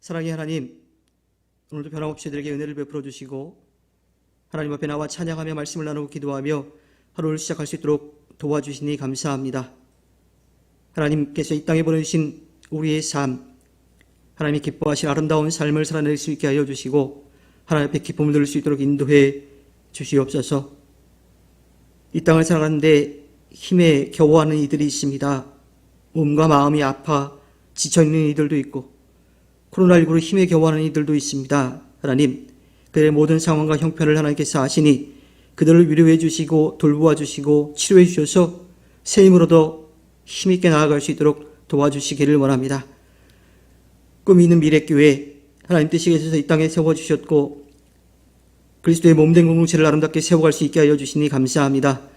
사랑의 하나님, 오늘도 변함없이 저들에게 은혜를 베풀어 주시고 하나님 앞에 나와 찬양하며 말씀을 나누고 기도하며 하루를 시작할 수 있도록 도와주시니 감사합니다. 하나님께서 이 땅에 보내주신 우리의 삶, 하나님이 기뻐하신 아름다운 삶을 살아낼 수 있게 하여 주시고 하나님 앞에 기쁨을 누릴 수 있도록 인도해 주시옵소서. 이 땅을 살아가는데 힘에 겨워하는 이들이 있습니다. 몸과 마음이 아파 지쳐있는 이들도 있고 코로나19로 힘에 겨워하는 이들도 있습니다. 하나님, 그들의 모든 상황과 형편을 하나님께서 아시니 그들을 위로해 주시고 돌보아 주시고 치료해 주셔서 새 힘으로도 힘있게 나아갈 수 있도록 도와주시기를 원합니다. 꿈이 있는 미래교회, 하나님 뜻이 계셔서 이 땅에 세워주셨고 그리스도의 몸된 공동체를 아름답게 세워갈 수 있게 하여 주시니 감사합니다.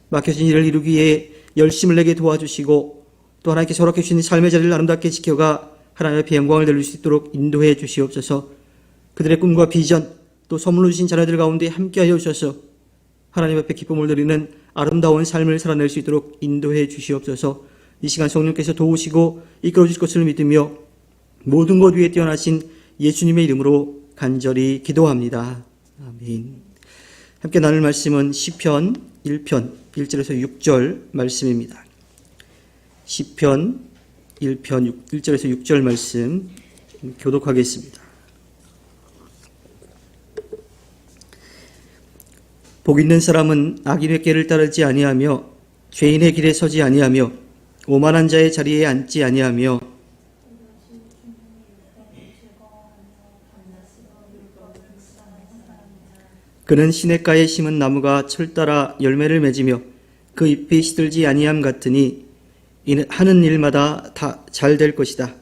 맡겨진 일을 이루기 위해 열심을 내게 도와주시고 또 하나님께서 허락해 주신 삶의 자리를 아름답게 지켜가 하나님 앞에 영광을 돌릴 수 있도록 인도해 주시옵소서. 그들의 꿈과 비전 또 선물로 주신 자녀들 가운데 함께 하여 주셔서 하나님 앞에 기쁨을 누리는 아름다운 삶을 살아낼 수 있도록 인도해 주시옵소서. 이 시간 성령께서 도우시고 이끌어 주실 것을 믿으며 모든 것 위에 뛰어나신 예수님의 이름으로 간절히 기도합니다. 아멘. 함께 나눌 말씀은 시편 1편 1절에서 6절 말씀입니다. 시편 1편 1절에서 6절 말씀 교독하겠습니다. 복 있는 사람은 악인의 길을 따르지 아니하며 죄인의 길에 서지 아니하며 오만한 자의 자리에 앉지 아니하며 그는 시냇가에 심은 나무가 철 따라 열매를 맺으며 그 잎이 시들지 아니함 같으니 이는 하는 일마다 다 잘 될 것이다.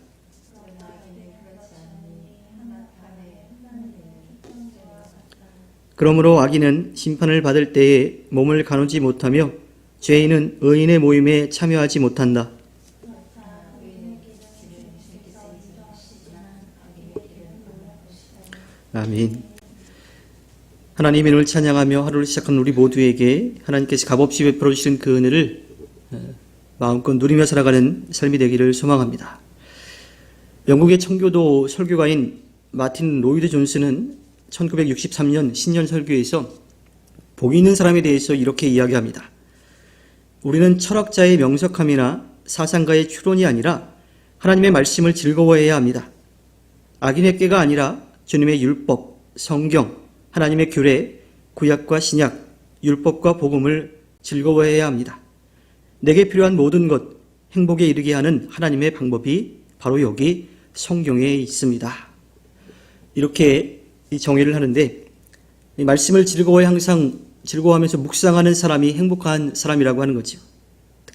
그러므로 악인은 심판을 받을 때에 몸을 가누지 못하며 죄인은 의인의 모임에 참여하지 못한다. 아멘. 하나님의 이름을 찬양하며 하루를 시작한 우리 모두에게 하나님께서 값없이 베풀어 주시는 그 은혜를 마음껏 누리며 살아가는 삶이 되기를 소망합니다. 영국의 청교도 설교가인 마틴 로이드 존스는 1963년 신년 설교에서 복이 있는 사람에 대해서 이렇게 이야기합니다. 우리는 철학자의 명석함이나 사상가의 추론이 아니라 하나님의 말씀을 즐거워해야 합니다. 악인의 꾀가 아니라 주님의 율법, 성경, 하나님의 규례, 구약과 신약, 율법과 복음을 즐거워해야 합니다. 내게 필요한 모든 것, 행복에 이르게 하는 하나님의 방법이 바로 여기 성경에 있습니다. 이렇게 정의를 하는데 이 말씀을 항상 즐거워하면서 묵상하는 사람이 행복한 사람이라고 하는 거죠.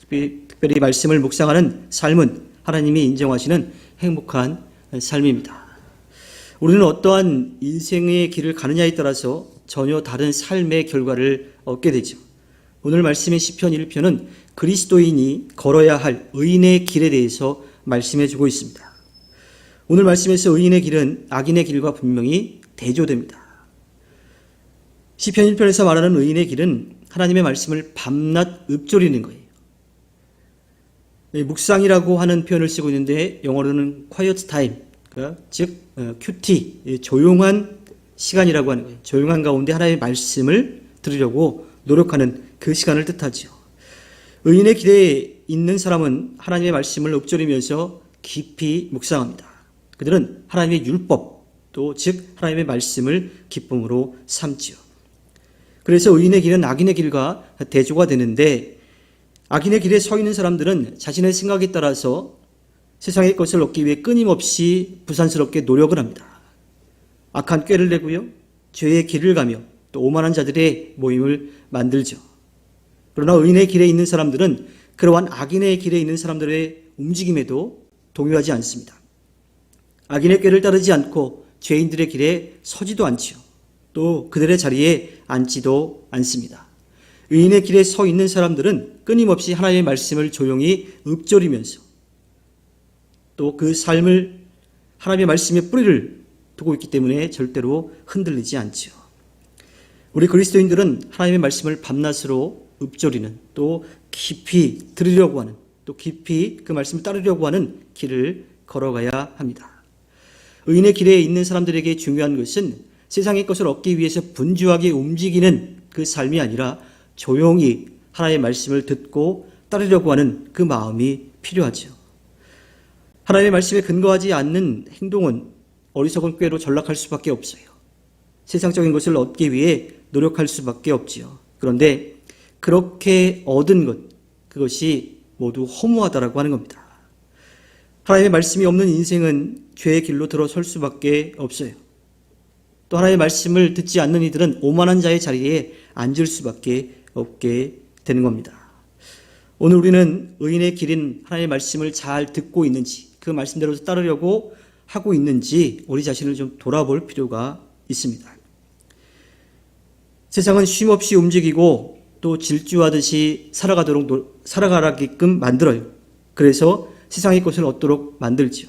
특별히 말씀을 묵상하는 삶은 하나님이 인정하시는 행복한 삶입니다. 우리는 어떠한 인생의 길을 가느냐에 따라서 전혀 다른 삶의 결과를 얻게 되죠. 오늘 말씀의 시편 1편은 그리스도인이 걸어야 할 의인의 길에 대해서 말씀해 주고 있습니다. 오늘 말씀에서 의인의 길은 악인의 길과 분명히 대조됩니다. 시편 1편에서 말하는 의인의 길은 하나님의 말씀을 밤낮 읊조리는 거예요. 묵상이라고 하는 표현을 쓰고 있는데 영어로는 quiet time, 즉 QT, 조용한 시간이라고 하는 거예요. 조용한 가운데 하나님의 말씀을 들으려고 노력하는 그 시간을 뜻하죠. 의인의 길에 있는 사람은 하나님의 말씀을 읊조리면서 깊이 묵상합니다. 그들은 하나님의 율법, 또 즉 하나님의 말씀을 기쁨으로 삼지요. 그래서 의인의 길은 악인의 길과 대조가 되는데 악인의 길에 서 있는 사람들은 자신의 생각에 따라서 세상의 것을 얻기 위해 끊임없이 부산스럽게 노력을 합니다. 악한 꾀를 내고요, 죄의 길을 가며 또 오만한 자들의 모임을 만들죠. 그러나 의인의 길에 있는 사람들은 그러한 악인의 길에 있는 사람들의 움직임에도 동요하지 않습니다. 악인의 꾀를 따르지 않고 죄인들의 길에 서지도 않지요. 또 그들의 자리에 앉지도 않습니다. 의인의 길에 서 있는 사람들은 끊임없이 하나님의 말씀을 조용히 읊조리면서 또 그 삶을 하나님의 말씀에 뿌리를 두고 있기 때문에 절대로 흔들리지 않지요. 우리 그리스도인들은 하나님의 말씀을 밤낮으로 읊조리는, 또 깊이 들으려고 하는, 또 깊이 그 말씀을 따르려고 하는 길을 걸어가야 합니다. 의인의 길에 있는 사람들에게 중요한 것은 세상의 것을 얻기 위해서 분주하게 움직이는 그 삶이 아니라 조용히 하나님의 말씀을 듣고 따르려고 하는 그 마음이 필요하죠. 하나님의 말씀에 근거하지 않는 행동은 어리석은 꾀로 전락할 수밖에 없어요. 세상적인 것을 얻기 위해 노력할 수밖에 없지요. 그런데 그렇게 얻은 것, 그것이 모두 허무하다라고 하는 겁니다. 하나님의 말씀이 없는 인생은 죄의 길로 들어설 수밖에 없어요. 또 하나님의 말씀을 듣지 않는 이들은 오만한 자의 자리에 앉을 수밖에 없게 되는 겁니다. 오늘 우리는 의인의 길인 하나님의 말씀을 잘 듣고 있는지, 그 말씀대로 따르려고 하고 있는지 우리 자신을 좀 돌아볼 필요가 있습니다. 세상은 쉼없이 움직이고 또 질주하듯이 살아가게끔 만들어요. 그래서 세상의 것을 얻도록 만들지요.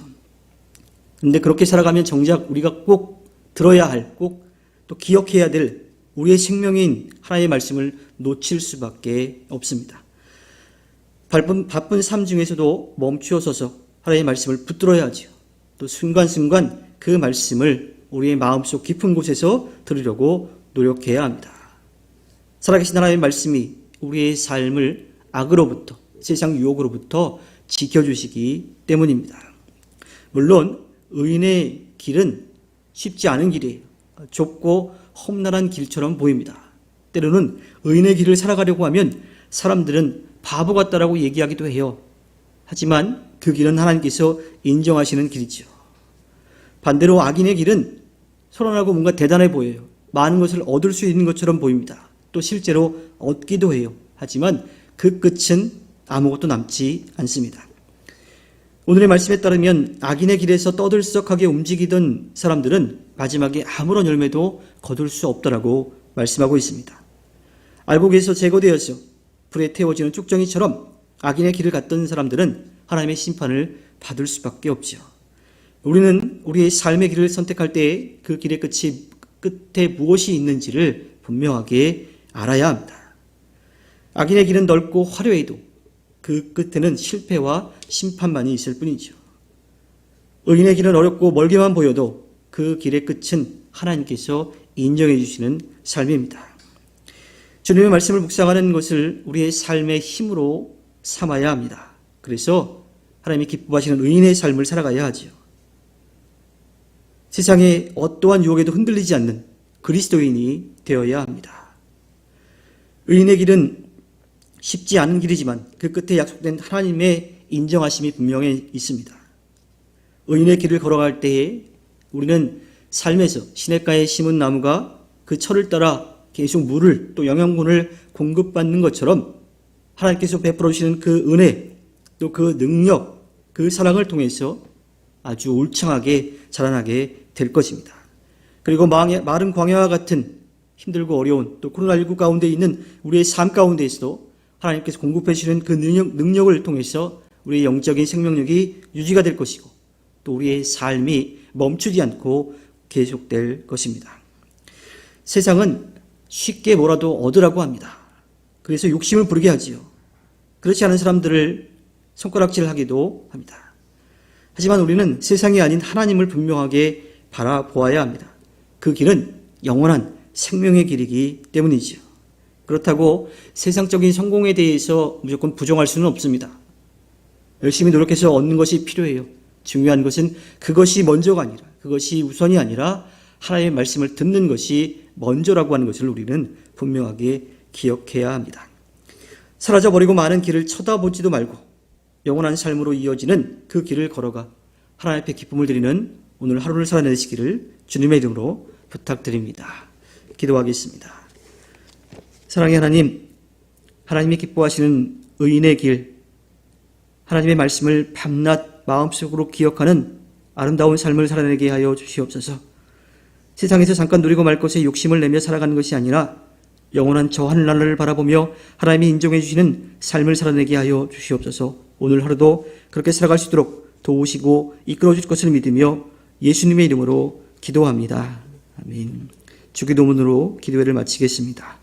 그런데 그렇게 살아가면 정작 우리가 꼭 들어야 할, 꼭 또 기억해야 될 우리의 생명인 하나님의 말씀을 놓칠 수밖에 없습니다. 바쁜 삶 중에서도 멈추어 서서 하나님의 말씀을 붙들어야 하지요. 또 순간순간 그 말씀을 우리의 마음속 깊은 곳에서 들으려고 노력해야 합니다. 살아계신 하나님의 말씀이 우리의 삶을 악으로부터, 세상 유혹으로부터 지켜주시기 때문입니다. 물론 의인의 길은 쉽지 않은 길이에요. 좁고 험난한 길처럼 보입니다. 때로는 의인의 길을 살아가려고 하면 사람들은 바보 같다라고 얘기하기도 해요. 하지만 그 길은 하나님께서 인정하시는 길이죠. 반대로 악인의 길은 소란하고 뭔가 대단해 보여요. 많은 것을 얻을 수 있는 것처럼 보입니다. 또 실제로 얻기도 해요. 하지만 그 끝은 아무것도 남지 않습니다. 오늘의 말씀에 따르면 악인의 길에서 떠들썩하게 움직이던 사람들은 마지막에 아무런 열매도 거둘 수 없다라고 말씀하고 있습니다. 알곡에서 제거되어서 불에 태워지는 쭉정이처럼 악인의 길을 갔던 사람들은 하나님의 심판을 받을 수밖에 없죠. 우리는 우리의 삶의 길을 선택할 때 그 길의 끝에 무엇이 있는지를 분명하게 알아야 합니다. 악인의 길은 넓고 화려해도 그 끝에는 실패와 심판만이 있을 뿐이죠. 의인의 길은 어렵고 멀게만 보여도 그 길의 끝은 하나님께서 인정해 주시는 삶입니다. 주님의 말씀을 묵상하는 것을 우리의 삶의 힘으로 삼아야 합니다. 그래서 하나님이 기뻐하시는 의인의 삶을 살아가야 하지요. 세상의 어떠한 유혹에도 흔들리지 않는 그리스도인이 되어야 합니다. 의인의 길은 쉽지 않은 길이지만 그 끝에 약속된 하나님의 인정하심이 분명히 있습니다. 의인의 길을 걸어갈 때에 우리는 삶에서 시냇가에 심은 나무가 그 철을 따라 계속 물을 또 영양분을 공급받는 것처럼 하나님께서 베풀어 주시는 그 은혜 또 그 능력 그 사랑을 통해서 아주 울창하게 자라나게 될 것입니다. 그리고 마른 광야와 같은 힘들고 어려운 또 코로나19 가운데 있는 우리의 삶 가운데에서도 하나님께서 공급해 주시는 그 능력을 통해서 우리의 영적인 생명력이 유지가 될 것이고 또 우리의 삶이 멈추지 않고 계속될 것입니다. 세상은 쉽게 뭐라도 얻으라고 합니다. 그래서 욕심을 부리게 하지요. 그렇지 않은 사람들을 손가락질하기도 합니다. 하지만 우리는 세상이 아닌 하나님을 분명하게 바라보아야 합니다. 그 길은 영원한 생명의 길이기 때문이지요. 그렇다고 세상적인 성공에 대해서 무조건 부정할 수는 없습니다. 열심히 노력해서 얻는 것이 필요해요. 중요한 것은 그것이 먼저가 아니라 그것이 우선이 아니라 하나님의 말씀을 듣는 것이 먼저라고 하는 것을 우리는 분명하게 기억해야 합니다. 사라져버리고 많은 길을 쳐다보지도 말고 영원한 삶으로 이어지는 그 길을 걸어가 하나님 앞에 기쁨을 드리는 오늘 하루를 살아내시기를 주님의 이름으로 부탁드립니다. 기도하겠습니다. 사랑의 하나님, 하나님이 기뻐하시는 의인의 길, 하나님의 말씀을 밤낮 마음속으로 기억하는 아름다운 삶을 살아내게 하여 주시옵소서. 세상에서 잠깐 누리고 말 것에 욕심을 내며 살아가는 것이 아니라 영원한 저 하늘나라를 바라보며 하나님이 인정해 주시는 삶을 살아내게 하여 주시옵소서. 오늘 하루도 그렇게 살아갈 수 있도록 도우시고 이끌어 주실 것을 믿으며 예수님의 이름으로 기도합니다. 아멘. 주기도문으로 기도회를 마치겠습니다.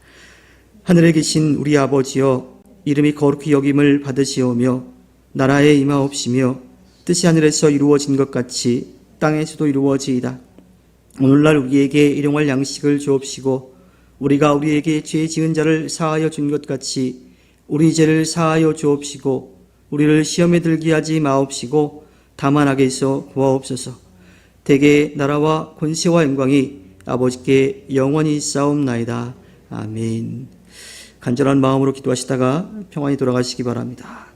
하늘에 계신 우리 아버지여, 이름이 거룩히 여김을 받으시오며 나라에 임하옵시며 뜻이 하늘에서 이루어진 것 같이 땅에서도 이루어지이다. 오늘날 우리에게 일용할 양식을 주옵시고 우리가 우리에게 죄 지은 자를 사하여 준 것 같이 우리 죄를 사하여 주옵시고 우리를 시험에 들게 하지 마옵시고 다만 악에서 구하옵소서. 대개 나라와 권세와 영광이 아버지께 영원히 있사옵나이다. 아멘. 간절한 마음으로 기도하시다가 평안히 돌아가시기 바랍니다.